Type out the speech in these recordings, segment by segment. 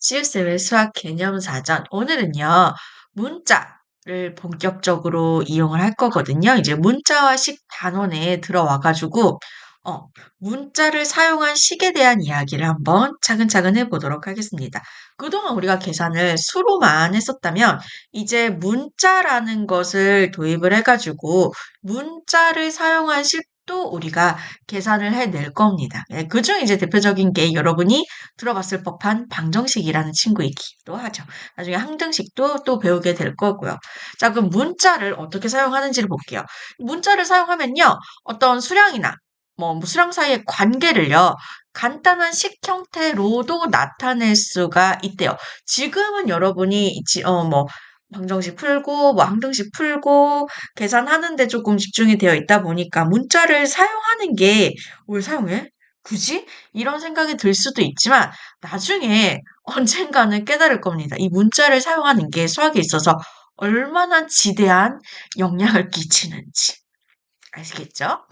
지우쌤의 수학 개념 사전. 오늘은요, 문자를 본격적으로 이용을 할 거거든요. 이제 문자와 식 단원에 들어와가지고, 문자를 사용한 식에 대한 이야기를 한번 차근차근 해보도록 하겠습니다. 그동안 우리가 계산을 수로만 했었다면, 이제 문자라는 것을 도입을 해가지고, 문자를 사용한 식도 우리가 계산을 해낼 겁니다. 그중 이제 대표적인 게 여러분이 들어봤을 법한 방정식이라는 친구이기도 하죠. 나중에 항등식도 또 배우게 될 거고요. 자, 그럼 문자를 어떻게 사용하는지를 볼게요. 문자를 사용하면요, 어떤 수량이나 뭐 수량 사이의 관계를요, 간단한 식 형태로도 나타낼 수가 있대요. 지금은 여러분이 방정식 풀고 뭐 항등식 풀고 계산하는데 조금 집중이 되어 있다 보니까 문자를 사용하는 게 왜 사용해? 굳이? 이런 생각이 들 수도 있지만 나중에 언젠가는 깨달을 겁니다. 이 문자를 사용하는 게 수학에 있어서 얼마나 지대한 영향을 끼치는지. 아시겠죠?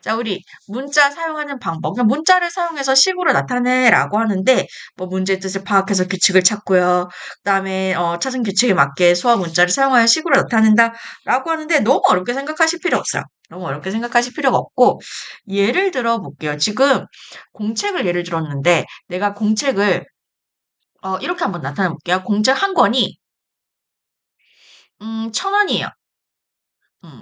자, 우리 문자 사용하는 방법. 그냥 문자를 사용해서 식으로 나타내라고 하는데, 뭐 문제의 뜻을 파악해서 규칙을 찾고요. 그다음에 찾은 규칙에 맞게 수학 문자를 사용하여 식으로 나타낸다라고 하는데 너무 어렵게 생각하실 필요 없어요. 너무 어렵게 생각하실 필요가 없고, 예를 들어 볼게요. 지금 공책을 예를 들었는데, 내가 공책을 이렇게 한번 나타내 볼게요. 공책 한 권이 1,000원이에요.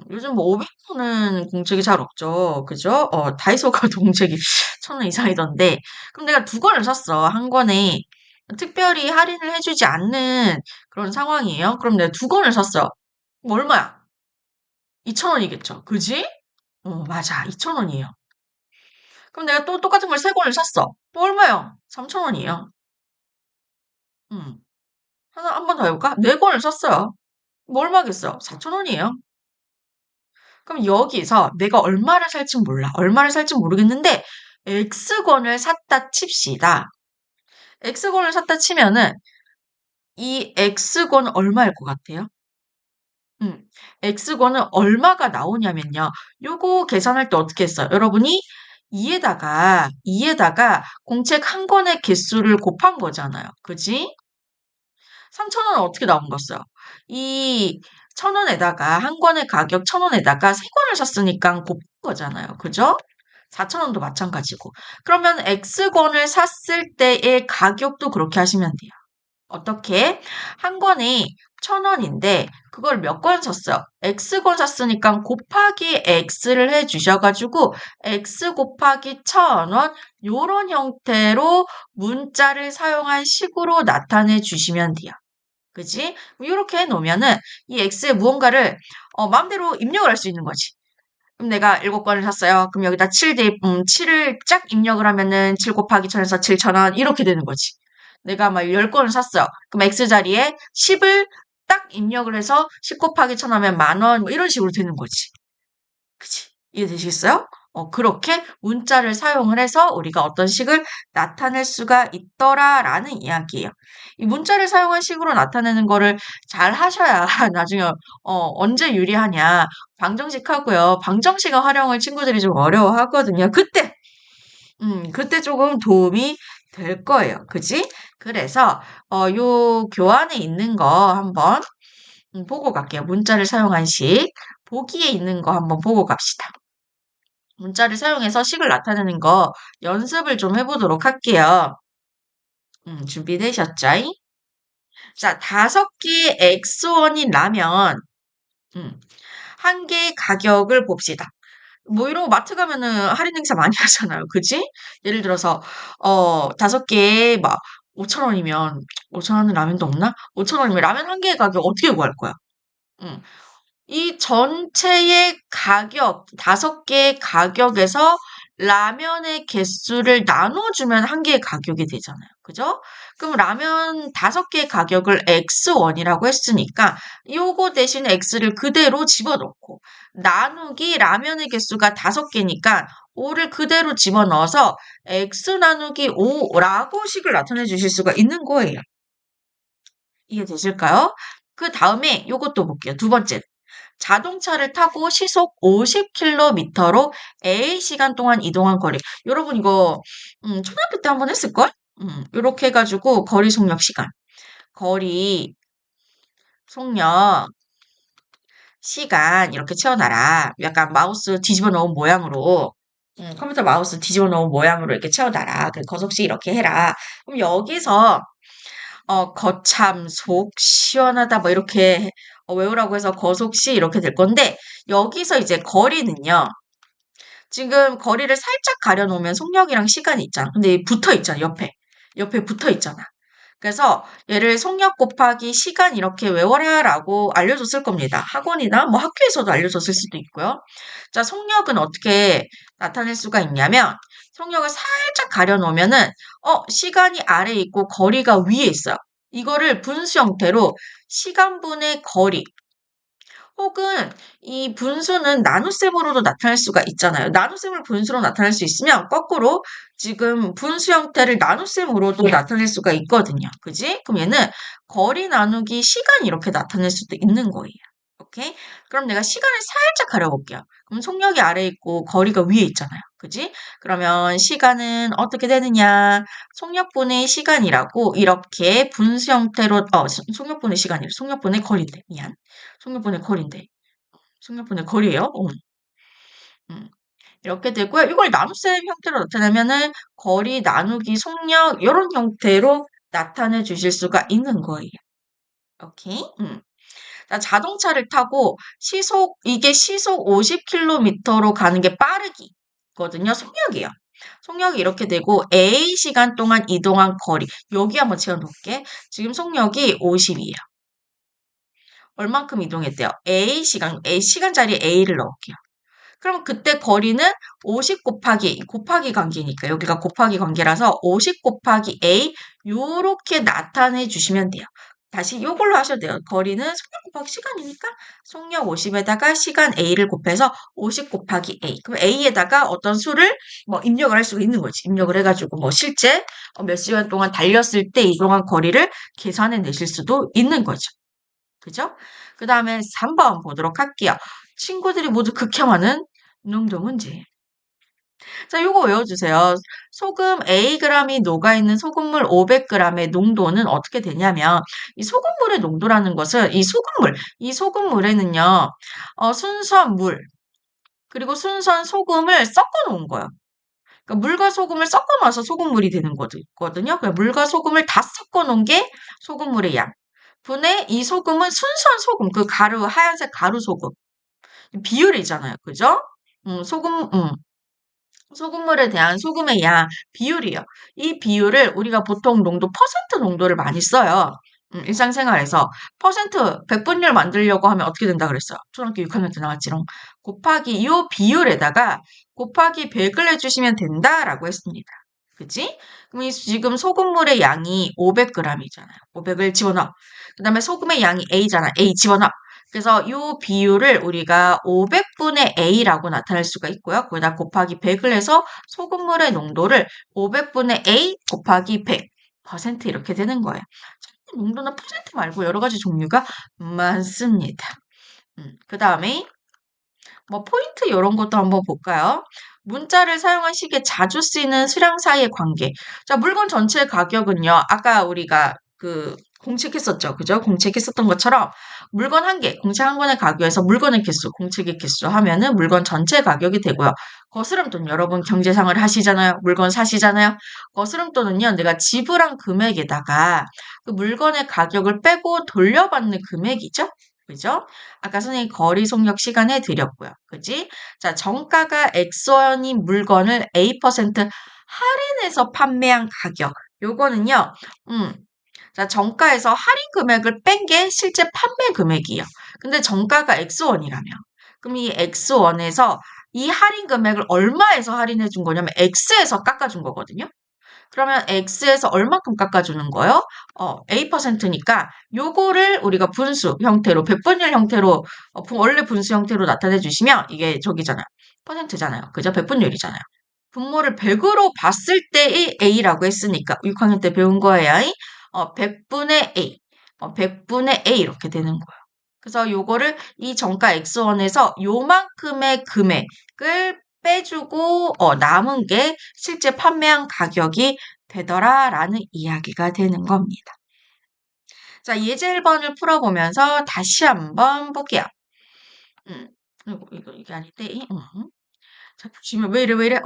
요즘 뭐 500원은 공책이 잘 없죠. 그죠? 다이소 가도 공책이 1,000원 이상이던데. 그럼 내가 두 권을 샀어. 한 권에 특별히 할인을 해주지 않는 그런 상황이에요. 그럼 내가 두 권을 샀어. 그럼 얼마야? 2,000원이겠죠. 그지? 맞아. 2,000원이에요. 그럼 내가 또 똑같은 걸 세 권을 샀어. 또 얼마야? 3,000원이에요. 음. 한 번 더 해볼까? 네 권을 샀어요. 뭐 얼마겠어? 4,000원이에요. 그럼 여기서 내가 얼마를 살지 몰라. 얼마를 살지 모르겠는데 X권을 샀다 칩시다. X권을 샀다 치면은 이 X권 얼마일 것 같아요? 음, X권은 얼마가 나오냐면요. 요거 계산할 때 어떻게 했어요? 여러분이 2에다가 공책 한 권의 개수를 곱한 거잖아요. 그지? 3,000원은 어떻게 나온 거였어요? 이 1,000원에다가 한 권의 가격 1,000원에다가 세 권을 샀으니까 곱한 거잖아요. 그죠? 4,000원도 마찬가지고. 그러면 X권을 샀을 때의 가격도 그렇게 하시면 돼요. 어떻게? 한 권이 1,000원인데 그걸 몇 권 샀어요? X권 샀으니까 곱하기 X를 해주셔가지고 X 곱하기 1,000원 요런 형태로 문자를 사용한 식으로 나타내 주시면 돼요. 그지? 이렇게 해놓으면은 이 X에 무언가를 마음대로 입력을 할 수 있는 거지. 그럼 내가 7권을 샀어요. 그럼 여기다 7을 쫙 입력을 하면은 7 곱하기 1,000에서 7,000원 이렇게 되는 거지. 내가 막 10권을 샀어요. 그럼 X 자리에 10을 딱 입력을 해서 10 곱하기 1,000 하면 10,000원 뭐 이런 식으로 되는 거지. 그치? 이해되시겠어요? 그렇게 문자를 사용을 해서 우리가 어떤 식을 나타낼 수가 있더라라는 이야기예요. 이 문자를 사용한 식으로 나타내는 거를 잘 하셔야 나중에 언제 유리하냐. 방정식 하고요. 방정식의 활용을 친구들이 좀 어려워하거든요. 그때 조금 도움이 될 거예요. 그지? 그래서 요 교환에 있는 거 한번 보고 갈게요. 문자를 사용한 식. 보기에 있는 거 한번 보고 갑시다. 문자를 사용해서 식을 나타내는 거 연습을 좀 해보도록 할게요. 준비되셨죠? 자, 5개의 X1이 라면, 한 개의 가격을 봅시다. 뭐 이러고 마트 가면은 할인 행사 많이 하잖아요. 그지? 예를 들어서, 5개에 막 5,000원이면, 5,000원은 라면도 없나? 5,000원이면 라면 한 개의 가격 어떻게 구할 거야? 음. 이 전체의 가격, 5개의 가격에서 라면의 개수를 나눠주면 한 개의 가격이 되잖아요. 그죠? 그럼 라면 5개의 가격을 X1이라고 했으니까 요거 대신 X를 그대로 집어넣고 나누기 라면의 개수가 5개니까 5를 그대로 집어넣어서 X 나누기 5라고 식을 나타내 주실 수가 있는 거예요. 이해되실까요? 그 다음에 요것도 볼게요. 두 번째. 자동차를 타고 시속 50km로 A 시간 동안 이동한 거리. 여러분 이거 초등학교 때 한번 했을걸? 이렇게 해가지고 거리 속력 시간. 거리 속력 시간 이렇게 채워놔라. 약간 마우스 뒤집어 놓은 모양으로 컴퓨터 마우스 뒤집어 놓은 모양으로 이렇게 채워놔라. 그 거속시 이렇게 해라. 그럼 여기서 거참 속 시원하다 뭐 이렇게 외우라고 해서 거속시 이렇게 될 건데 여기서 이제 거리는요. 지금 거리를 살짝 가려놓으면 속력이랑 시간이 있잖아. 근데 붙어 있잖아, 옆에. 옆에 붙어 있잖아. 그래서 얘를 속력 곱하기 시간 이렇게 외워라라고 알려줬을 겁니다. 학원이나 뭐 학교에서도 알려줬을 수도 있고요. 자, 속력은 어떻게 나타낼 수가 있냐면 속력을 살짝 가려놓으면은 시간이 아래에 있고 거리가 위에 있어요. 이거를 분수 형태로 시간분의 거리 혹은 이 분수는 나눗셈으로도 나타낼 수가 있잖아요. 나눗셈을 분수로 나타낼 수 있으면 거꾸로 지금 분수 형태를 나눗셈으로도 나타낼 수가 있거든요. 그지? 그럼 얘는 거리 나누기 시간 이렇게 나타낼 수도 있는 거예요. 오케이? 그럼 내가 시간을 살짝 가려볼게요. 그럼 속력이 아래에 있고 거리가 위에 있잖아요. 그지? 그러면 시간은 어떻게 되느냐? 속력분의 시간이라고 이렇게 분수 형태로 속력분의 시간이래. 속력분의 거리인데 미안. 속력분의 거리인데. 속력분의 거리예요. 음. 이렇게 되고요. 이걸 나눗셈 형태로 나타내면은 거리 나누기 속력 이런 형태로 나타내 주실 수가 있는 거예요. 오케이? 자, 자동차를 타고 이게 시속 50km로 가는 게 빠르기거든요. 속력이에요. 속력이 이렇게 되고 A 시간 동안 이동한 거리 여기 한번 채워놓을게. 지금 속력이 50이에요. 얼만큼 이동했대요? A 시간짜리 A를 넣을게요. 그럼 그때 거리는 50 곱하기 관계니까 여기가 곱하기 관계라서 50 곱하기 A 요렇게 나타내 주시면 돼요. 다시 요걸로 하셔도 돼요. 거리는 속력 곱하기 시간이니까 속력 50에다가 시간 A를 곱해서 50 곱하기 A. 그럼 A에다가 어떤 수를 뭐 입력을 할 수가 있는 거지. 입력을 해가지고 뭐 실제 몇 시간 동안 달렸을 때 이동한 거리를 계산해 내실 수도 있는 거죠. 그죠? 그 다음에 3번 보도록 할게요. 친구들이 모두 극혐하는 농도 문제. 자, 요거 외워주세요. 소금 Ag이 녹아있는 소금물 500g의 농도는 어떻게 되냐면, 이 소금물의 농도라는 것은 이 소금물에는요, 순수한 물, 그리고 순수한 소금을 섞어 놓은 거예요. 그러니까 물과 소금을 섞어 놔서 소금물이 되는 거거든요. 그러니까 물과 소금을 다 섞어 놓은 게 소금물의 양. 분의 이 소금은 순수한 소금, 그 하얀색 가루 소금. 비율이잖아요. 그죠? 소금물에 대한 소금의 양, 비율이요. 이 비율을 우리가 보통 퍼센트 농도를 많이 써요. 일상생활에서. 100분율 만들려고 하면 어떻게 된다 그랬어요? 초등학교 6학년 때 나왔지롱. 곱하기 이 비율에다가 곱하기 100을 해주시면 된다라고 했습니다. 그치? 그럼 지금 소금물의 양이 500g이잖아요. 500을 집어넣어. 그 다음에 소금의 양이 A잖아. A 집어넣어. 그래서 이 비율을 우리가 500분의 A라고 나타낼 수가 있고요. 거기다 곱하기 100을 해서 소금물의 농도를 500분의 A 곱하기 100% 이렇게 되는 거예요. 농도는 퍼센트 말고 여러 가지 종류가 많습니다. 그 다음에 뭐 포인트 이런 것도 한번 볼까요? 문자를 사용한 시기에 자주 쓰이는 수량 사이의 관계. 자, 물건 전체 가격은요. 아까 우리가 공책했었죠. 그죠? 공책했었던 것처럼 물건 한 개, 공책 한 권의 가격에서 물건의 개수, 공책의 개수 하면은 물건 전체 가격이 되고요. 거스름돈 여러분 경제상을 하시잖아요. 물건 사시잖아요. 거스름돈은요. 내가 지불한 금액에다가 그 물건의 가격을 빼고 돌려받는 금액이죠. 그죠? 아까 선생님이 거리 속력 시간에 드렸고요. 그지? 자, 정가가 X원인 물건을 A% 할인해서 판매한 가격. 요거는요, 자, 정가에서 할인 금액을 뺀 게 실제 판매 금액이에요. 근데 정가가 X1이라며. 그럼 이 X1에서 이 할인 금액을 얼마에서 할인해 준 거냐면 X에서 깎아준 거거든요. 그러면 X에서 얼마큼 깎아주는 거예요? A%니까 요거를 우리가 분수 형태로, 100분율 형태로, 원래 분수 형태로 나타내 주시면 이게 저기잖아요. 퍼센트잖아요. 그죠? 100분율이잖아요. 분모를 100으로 봤을 때의 A라고 했으니까 6학년 때 배운 거예요. 100분의 A, 100분의 A 이렇게 되는 거예요. 그래서 요거를 이 정가 X1에서 요만큼의 금액을 빼주고 남은 게 실제 판매한 가격이 되더라라는 이야기가 되는 겁니다. 자, 예제 1번을 풀어보면서 다시 한번 볼게요. 이게 아닌데, 자, 보시면 왜 이래?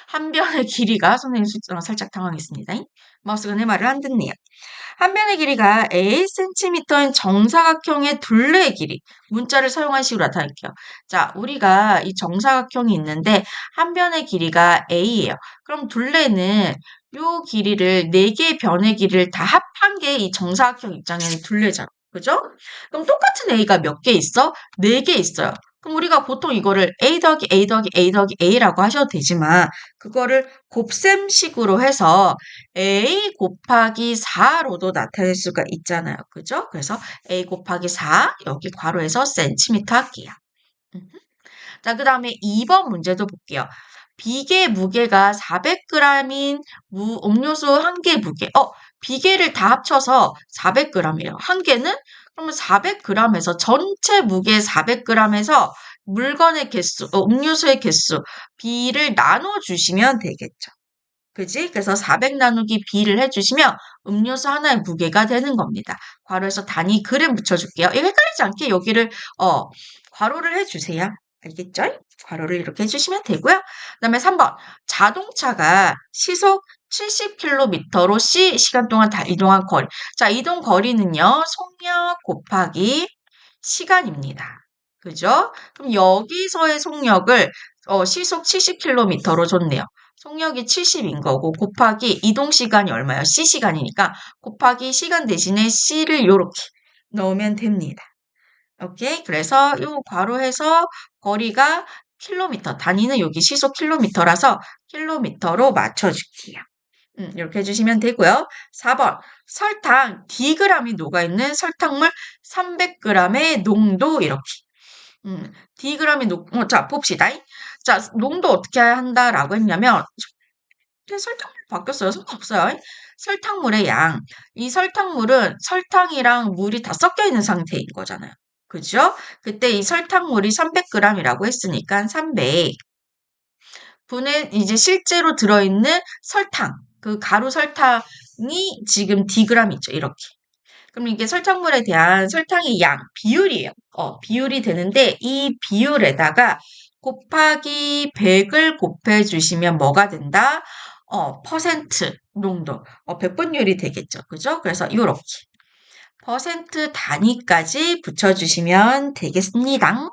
한 변의 길이가, 선생님 살짝 당황했습니다. 마우스가 내 말을 안 듣네요. 한 변의 길이가 A cm인 정사각형의 둘레의 길이, 문자를 사용한 식으로 나타낼게요. 자, 우리가 이 정사각형이 있는데 한 변의 길이가 A예요. 그럼 둘레는 요 길이를, 4개의 변의 길이를 다 합한 게 이 정사각형 입장에는 둘레잖아. 그죠? 그럼 똑같은 A가 몇 개 있어? 4개 있어요. 그럼 우리가 보통 이거를 A 더하기 A 더하기 A 더하기 A라고 하셔도 되지만 그거를 곱셈식으로 해서 A 곱하기 4로도 나타낼 수가 있잖아요. 그죠? 그래서 A 곱하기 4 여기 괄호에서 센티미터 할게요. 자, 그 다음에 2번 문제도 볼게요. 비계 무게가 400g인 음료수 한 개 무게. 비계를 다 합쳐서 400g이에요. 한 개는? 그러면 400g에서 전체 무게 400g에서 물건의 개수, 음료수의 개수, B를 나눠주시면 되겠죠. 그지? 그래서 400 나누기 B를 해주시면 음료수 하나의 무게가 되는 겁니다. 괄호에서 단위 그램 붙여줄게요. 이거 헷갈리지 않게 여기를, 괄호를 해주세요. 알겠죠? 괄호를 이렇게 해주시면 되고요. 그 다음에 3번. 자동차가 시속 70km로 C 시간 동안 이동한 거리. 자, 이동 거리는요, 속력 곱하기 시간입니다. 그죠? 그럼 여기서의 속력을 시속 70km로 줬네요. 속력이 70인 거고 곱하기 이동 시간이 얼마예요? C 시간이니까 곱하기 시간 대신에 C를 이렇게 넣으면 됩니다. 오케이? 그래서 이 괄호해서 거리가 킬로미터, 단위는 여기 시속 킬로미터라서 킬로미터로 맞춰줄게요. 이렇게 해주시면 되고요. 4번 설탕 Dg이 녹아있는 설탕물 300g의 농도 이렇게 Dg이 자 봅시다. 자 농도 어떻게 한다라고 했냐면 설탕물 바뀌었어요. 상관없어요. 설탕물의 양. 이 설탕물은 설탕이랑 물이 다 섞여 있는 상태인 거잖아요. 그죠? 그때 이 설탕물이 300g이라고 했으니까 300 분의 이제 실제로 들어있는 설탕, 그 가루 설탕이 지금 Dg이죠. 이렇게. 그럼 이게 설탕물에 대한 설탕의 양, 비율이에요. 비율이 되는데 이 비율에다가 곱하기 100을 곱해주시면 뭐가 된다? 퍼센트 농도, 백분율이 되겠죠. 그죠? 그래서 이렇게 퍼센트 단위까지 붙여주시면 되겠습니다.